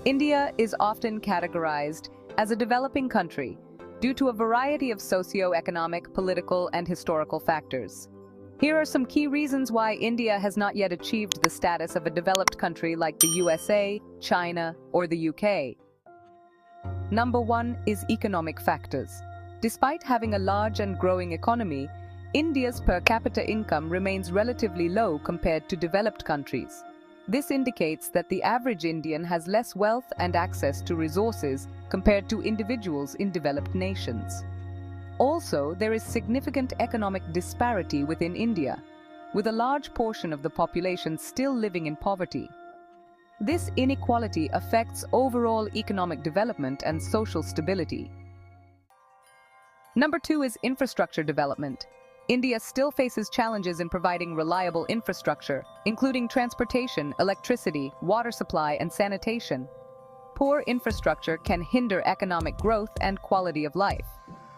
India is often categorized as a developing country due to a variety of socio-economic, political, and historical factors. Here are some key reasons why India has not yet achieved the status of a developed country like the USA, China, or the UK. Number 1 is economic factors. Despite having a large and growing economy, India's per capita income remains relatively low compared to developed countries. This indicates that the average Indian has less wealth and access to resources compared to individuals in developed nations. Also, there is significant economic disparity within India, with a large portion of the population still living in poverty. This inequality affects overall economic development and social stability. Number 2 is infrastructure development. India still faces challenges in providing reliable infrastructure, including transportation, electricity, water supply, and sanitation. Poor infrastructure can hinder economic growth and quality of life.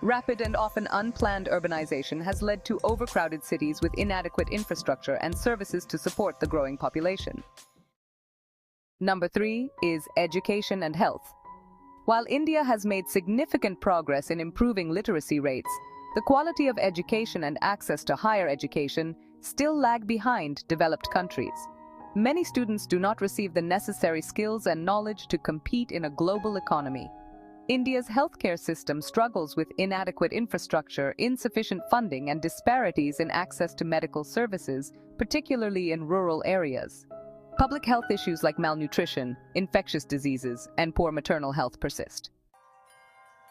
Rapid and often unplanned urbanization has led to overcrowded cities with inadequate infrastructure and services to support the growing population. Number 3 is education and health. While India has made significant progress in improving literacy rates, the quality of education and access to higher education still lag behind developed countries. Many students do not receive the necessary skills and knowledge to compete in a global economy. India's healthcare system struggles with inadequate infrastructure, insufficient funding, and disparities in access to medical services, particularly in rural areas. Public health issues like malnutrition, infectious diseases, and poor maternal health persist.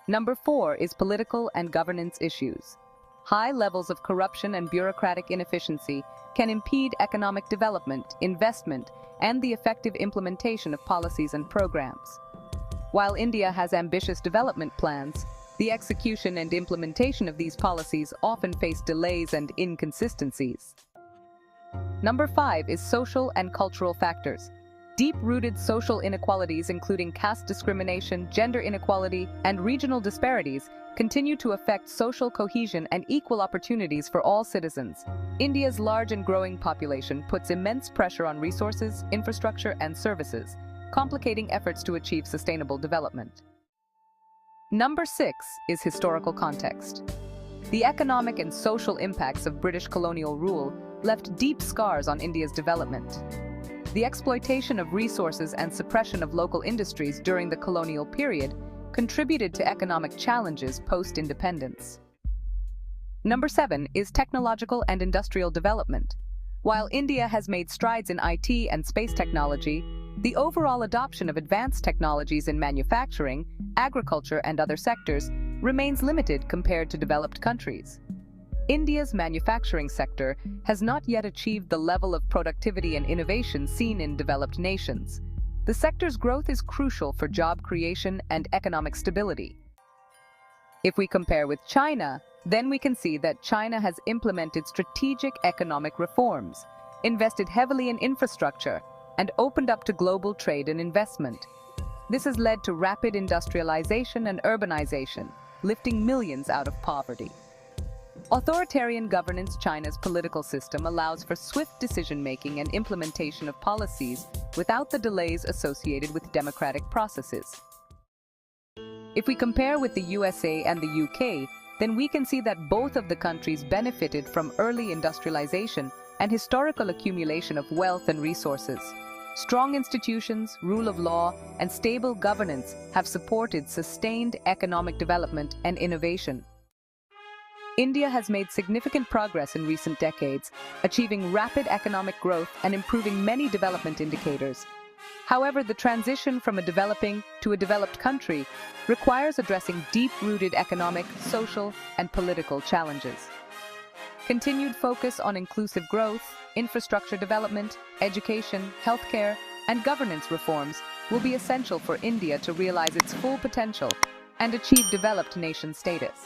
Number 4 is political and governance issues. High levels of corruption and bureaucratic inefficiency can impede economic development, investment, and the effective implementation of policies and programs. While India has ambitious development plans, the execution and implementation of these policies often face delays and inconsistencies. Number 5 is social and cultural factors. Deep-rooted social inequalities, including caste discrimination, gender inequality, and regional disparities, continue to affect social cohesion and equal opportunities for all citizens. India's large and growing population puts immense pressure on resources, infrastructure, and services, complicating efforts to achieve sustainable development. Number 6 is historical context. The economic and social impacts of British colonial rule left deep scars on India's development. The exploitation of resources and suppression of local industries during the colonial period contributed to economic challenges post-independence. Number 7 is technological and industrial development. While India has made strides in IT and space technology, the overall adoption of advanced technologies in manufacturing, agriculture, and other sectors remains limited compared to developed countries. India's manufacturing sector has not yet achieved the level of productivity and innovation seen in developed nations. The sector's growth is crucial for job creation and economic stability. If we compare with China, then we can see that China has implemented strategic economic reforms, invested heavily in infrastructure, and opened up to global trade and investment. This has led to rapid industrialization and urbanization, lifting millions out of poverty. Authoritarian governance. China's political system allows for swift decision-making and implementation of policies without the delays associated with democratic processes. If we compare with the USA and the UK, then we can see that both of the countries benefited from early industrialization and historical accumulation of wealth and resources. Strong institutions, rule of law, and stable governance have supported sustained economic development and innovation. India has made significant progress in recent decades, achieving rapid economic growth and improving many development indicators. However, the transition from a developing to a developed country requires addressing deep-rooted economic, social, and political challenges. Continued focus on inclusive growth, infrastructure development, education, healthcare, and governance reforms will be essential for India to realize its full potential and achieve developed nation status.